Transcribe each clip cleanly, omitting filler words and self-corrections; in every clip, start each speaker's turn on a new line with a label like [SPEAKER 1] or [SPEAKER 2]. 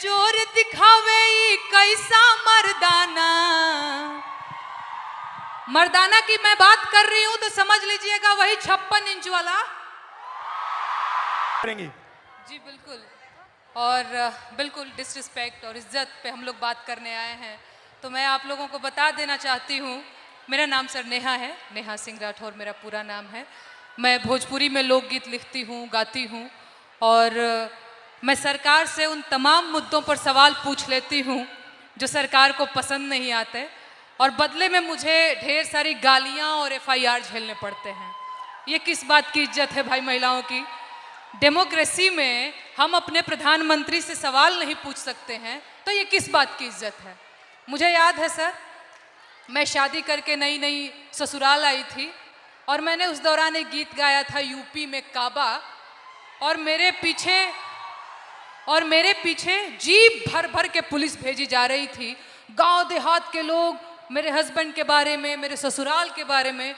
[SPEAKER 1] जोर दिखावे ई कैसा मर्दाना। मर्दाना की मैं बात कर रही हूं तो समझ लीजिएगा वही 56 इंच वाला। जी बिल्कुल, और बिल्कुल डिसरिस्पेक्ट और इज्जत पे हम लोग बात करने आए हैं। तो मैं आप लोगों को बता देना चाहती हूँ, मेरा नाम सर नेहा है, नेहा सिंह राठौर मेरा पूरा नाम है। मैं भोजपुरी में लोकगीत लिखती हूँ, गाती हूँ, और मैं सरकार से उन तमाम मुद्दों पर सवाल पूछ लेती हूँ जो सरकार को पसंद नहीं आते, और बदले में मुझे ढेर सारी गालियाँ और FIR झेलने पड़ते हैं। ये किस बात की इज्जत है भाई महिलाओं की? डेमोक्रेसी में हम अपने प्रधानमंत्री से सवाल नहीं पूछ सकते हैं तो ये किस बात की इज्जत है? मुझे याद है सर, मैं शादी करके नई नई ससुराल आई थी और मैंने उस दौरान एक गीत गाया था यूपी में काबा, और मेरे पीछे जीप भर भर के पुलिस भेजी जा रही थी। गांव देहात के लोग मेरे हस्बैंड के बारे में, मेरे ससुराल के बारे में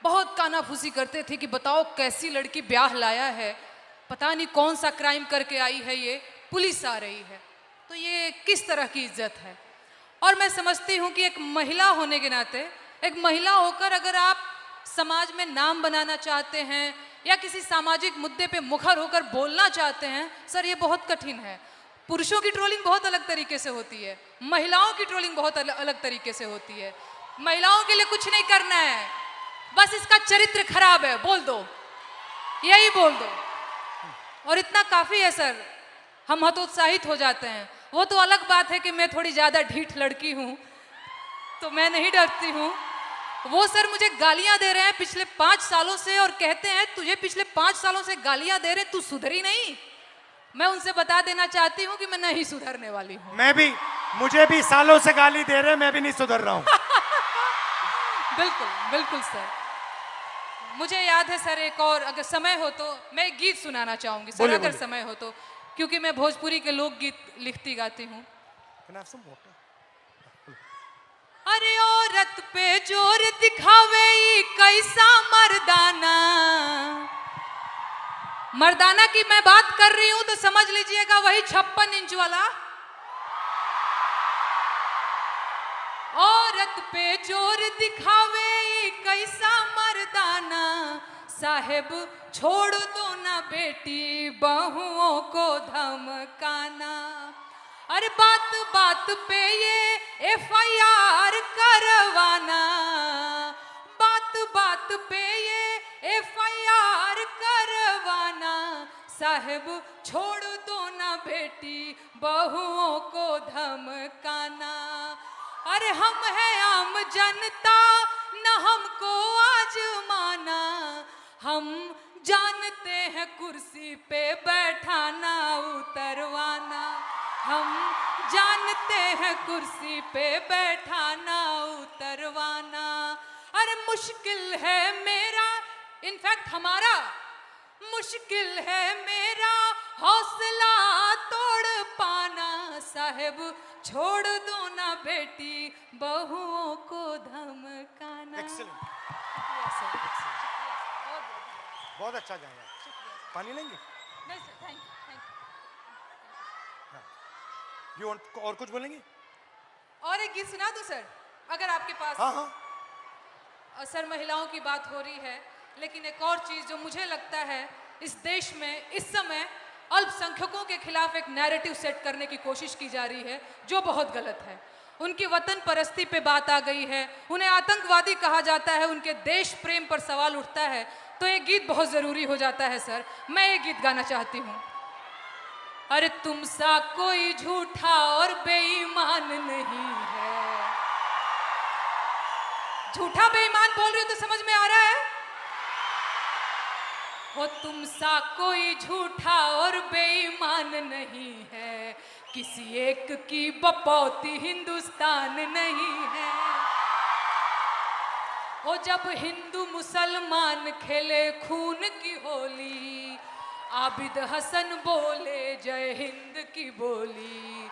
[SPEAKER 1] बहुत कानाफूसी करते थे कि बताओ कैसी लड़की ब्याह लाया है, पता नहीं कौन सा क्राइम करके आई है, ये पुलिस आ रही है। तो ये किस तरह की इज्जत है? और मैं समझती हूँ कि एक महिला होने के नाते, एक महिला होकर अगर आप समाज में नाम बनाना चाहते हैं या किसी सामाजिक मुद्दे पे मुखर होकर बोलना चाहते हैं, सर ये बहुत कठिन है। पुरुषों की ट्रोलिंग बहुत अलग तरीके से होती है, महिलाओं की ट्रोलिंग बहुत अलग तरीके से होती है। महिलाओं के लिए कुछ नहीं करना है, बस इसका चरित्र खराब है बोल दो, यही बोल दो, और इतना काफ़ी है सर, हम हतोत्साहित हो जाते हैं। वो तो अलग बात है कि मैं थोड़ी ज़्यादा ढीठ लड़की हूँ तो मैं नहीं डरती हूँ। वो सर मुझे गालियाँ दे रहे हैं पिछले 5 सालों से और कहते हैं तुझे पिछले 5 सालों से गालियाँ दे रहे, तू सुधरी नहीं। मैं उनसे बता देना चाहती हूँ कि मैं नहीं सुधरने वाली हूँ।
[SPEAKER 2] मुझे भी सालों से गाली दे रहे, मैं भी नहीं सुधर रहा हूँ।
[SPEAKER 1] बिल्कुल बिल्कुल सर। मुझे याद है सर, एक और अगर समय हो तो मैं एक गीत सुनाना चाहूँगी सर, अगर समय हो तो, क्योंकि मैं भोजपुरी के लोकगीत लिखती गाती हूँ। अरे औरत पे जोर दिखावे ई कैसा मर्दाना। मर्दाना की मैं बात कर रही हूं तो समझ लीजिएगा वही 56 इंच वाला। औरत पे जोर दिखावे ई कैसा मर्दाना, साहेब छोड़ दो ना बेटी बहुओं को धमकाना। अरे बात बात पे ये FIR करवाना, बात बात पे ये FIR करवाना, साहेब छोड़ दो ना बेटी बहुओं को धमकाना। अरे हम हैं आम जनता न हमको आजमाना, हम जानते हैं कुर्सी पे बैठाना उतरवाना, हम जानते हैं कुर्सी पे बैठाना उतरवाना। अरे मुश्किल है मेरा, इनफैक्ट हमारा मुश्किल है मेरा हौसला तोड़ पाना, साहेब छोड़ दो ना बेटी बहुओं को धमकाना।
[SPEAKER 2] बहुत अच्छा गाया। पानी लेंगे?
[SPEAKER 1] नहीं सर, थैंक यू।
[SPEAKER 2] ये और कुछ बोलेंगे?
[SPEAKER 1] और एक गीत सुना दूं सर, अगर आपके पास?
[SPEAKER 2] हाँ।
[SPEAKER 1] सर महिलाओं की बात हो रही है, लेकिन एक और चीज़ जो मुझे लगता है इस देश में इस समय अल्पसंख्यकों के खिलाफ एक नैरेटिव सेट करने की कोशिश की जा रही है जो बहुत गलत है। उनकी वतन परस्ती पे बात आ गई है, उन्हें आतंकवादी कहा जाता है, उनके देश प्रेम पर सवाल उठता है, तो ये गीत बहुत ज़रूरी हो जाता है सर। मैं ये गीत गाना चाहती हूँ। अरे तुम सा कोई झूठा और बेईमान नहीं है। झूठा बेईमान बोल रही हो तो समझ में आ रहा है? हो तुम सा कोई झूठा और बेईमान नहीं है, किसी एक की बपौती हिंदुस्तान नहीं है। हो जब हिंदू मुसलमान खेले खून की होली, आबिद हसन बोले जय हिंद की बोली,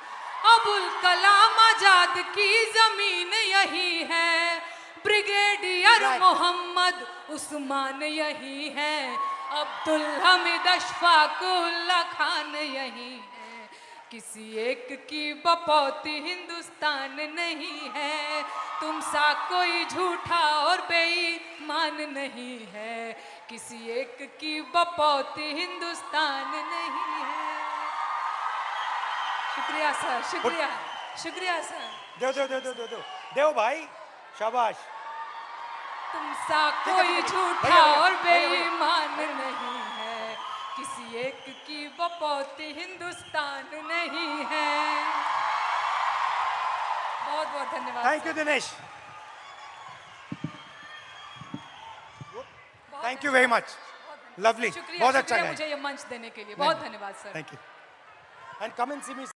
[SPEAKER 1] अबुल कलाम आजाद की जमीन यही है, ब्रिगेडियर मोहम्मद उस्मान यही है, अब्दुल हमीद अशफाक उल्ला खान यही है, किसी एक की बपौती हिंदुस्तान नहीं है, तुम सा कोई झूठा और बेईमान नहीं है, किसी एक की बपौती हिंदुस्तान नहीं है। शुक्रिया सर, शुक्रिया, शुक्रिया सर।
[SPEAKER 2] देव भाई, शाबाश।
[SPEAKER 1] तुम सा कोई झूठा और बेईमान नहीं है, किसी एक की बपौती हिंदुस्तान नहीं है। बहुत बहुत धन्यवाद।
[SPEAKER 2] Thank you Dinesh, thank you very much, lovely,
[SPEAKER 1] शुक्रिया,
[SPEAKER 2] बहुत अच्छा
[SPEAKER 1] शुक्रिया
[SPEAKER 2] गाया।
[SPEAKER 1] मुझे ये मंच देने के लिए, बहुत धन्यवाद sir.
[SPEAKER 2] Thank you and come and see me.